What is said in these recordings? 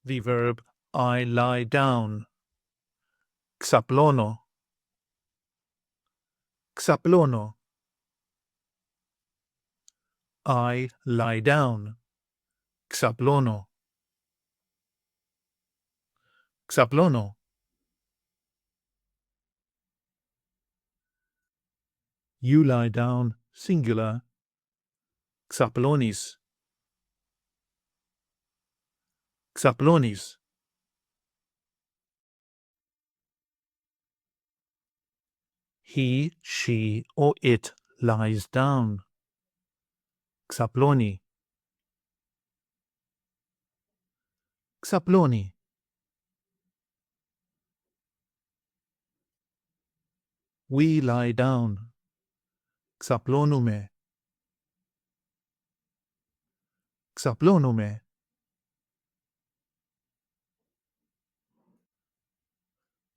the verb I lie down. Ξαπλώνω. Ξαπλώνω. I lie down. Ξαπλώνω. Ξαπλώνω. You lie down, singular. Ξαπλώνεις. Ξαπλώνεις. He, she, or it lies down. Ξαπλώνει. Ξαπλώνει. We lie down. Ξαπλώνουμε. Ξαπλώνουμε.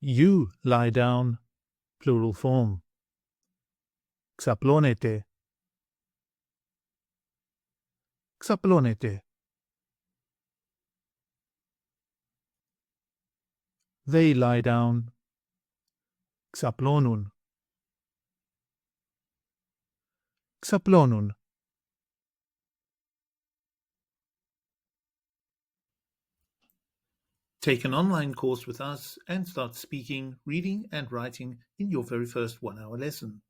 You lie down, plural form. Ξαπλώνετε. Ξαπλώνετε. They lie down. Ξαπλώνουν. Ξαπλώνουν. Take an online course with us and start speaking, reading and writing in your very first 1-hour lesson.